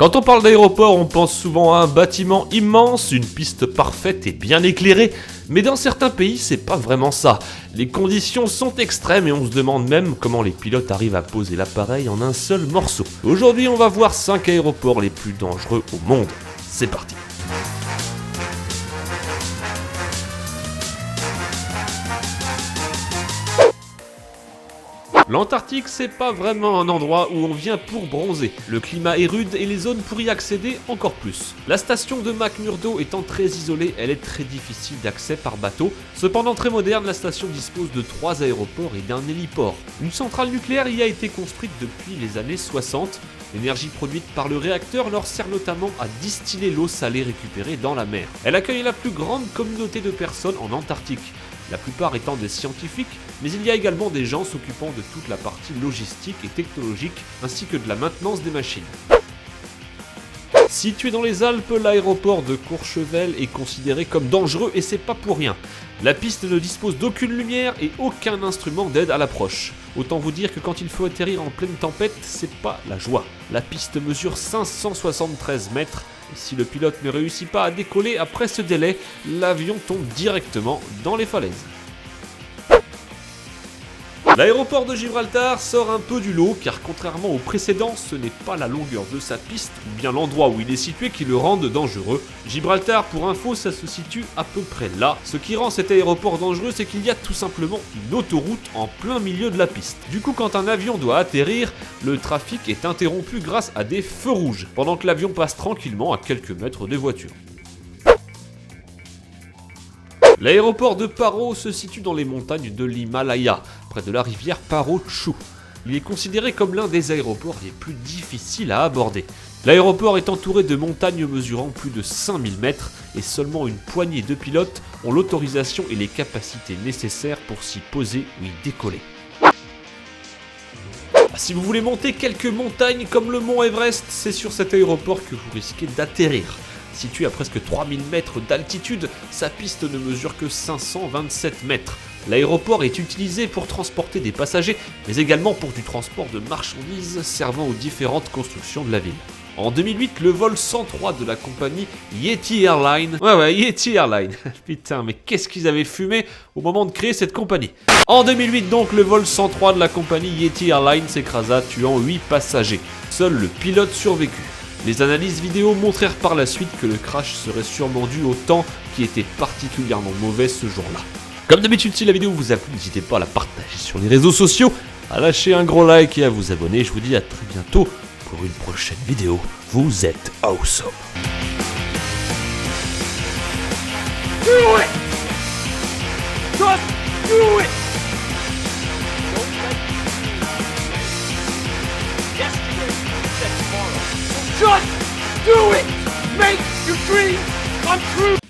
Quand on parle d'aéroport, on pense souvent à un bâtiment immense, une piste parfaite et bien éclairée, mais dans certains pays, c'est pas vraiment ça. Les conditions sont extrêmes et on se demande même comment les pilotes arrivent à poser l'appareil en un seul morceau. Aujourd'hui, on va voir 5 aéroports les plus dangereux au monde. C'est parti. L'Antarctique, c'est pas vraiment un endroit où on vient pour bronzer. Le climat est rude et les zones pour y accéder encore plus. La station de McMurdo étant très isolée, elle est très difficile d'accès par bateau. Cependant très moderne, la station dispose de 3 aéroports et d'un héliport. Une centrale nucléaire y a été construite depuis les années 60. L'énergie produite par le réacteur leur sert notamment à distiller l'eau salée récupérée dans la mer. Elle accueille la plus grande communauté de personnes en Antarctique. La plupart étant des scientifiques, mais il y a également des gens s'occupant de toute la partie logistique et technologique, ainsi que de la maintenance des machines. Situé dans les Alpes, l'aéroport de Courchevel est considéré comme dangereux et c'est pas pour rien. La piste ne dispose d'aucune lumière et aucun instrument d'aide à l'approche. Autant vous dire que quand il faut atterrir en pleine tempête, c'est pas la joie. La piste mesure 573 mètres et si le pilote ne réussit pas à décoller après ce délai, l'avion tombe directement dans les falaises. L'aéroport de Gibraltar sort un peu du lot car contrairement au précédent, ce n'est pas la longueur de sa piste ou bien l'endroit où il est situé qui le rendent dangereux. Gibraltar, pour info, ça se situe à peu près là. Ce qui rend cet aéroport dangereux, c'est qu'il y a tout simplement une autoroute en plein milieu de la piste. Du coup, quand un avion doit atterrir, le trafic est interrompu grâce à des feux rouges, pendant que l'avion passe tranquillement à quelques mètres des voitures. L'aéroport de Paro se situe dans les montagnes de l'Himalaya, près de la rivière Paro-Tchou. Il est considéré comme l'un des aéroports les plus difficiles à aborder. L'aéroport est entouré de montagnes mesurant plus de 5000 mètres et seulement une poignée de pilotes ont l'autorisation et les capacités nécessaires pour s'y poser ou y décoller. Si vous voulez monter quelques montagnes comme le mont Everest, c'est sur cet aéroport que vous risquez d'atterrir. Situé à presque 3000 mètres d'altitude, sa piste ne mesure que 527 mètres. L'aéroport est utilisé pour transporter des passagers, mais également pour du transport de marchandises servant aux différentes constructions de la ville. En 2008, le vol 103 de la compagnie Yeti Airlines... Yeti Airlines. Putain, mais qu'est-ce qu'ils avaient fumé au moment de créer cette compagnie. En 2008 donc, le vol 103 de la compagnie Yeti Airlines s'écrasa, tuant 8 passagers. Seul le pilote survécut. Les analyses vidéo montrèrent par la suite que le crash serait sûrement dû au temps qui était particulièrement mauvais ce jour-là. Comme d'habitude, si la vidéo vous a plu, n'hésitez pas à la partager sur les réseaux sociaux, à lâcher un gros like et à vous abonner. Je vous dis à très bientôt pour une prochaine vidéo. Vous êtes awesome. Do it! Just do it! Yesterday, you said tomorrow. Just do it! Make your dreams come true!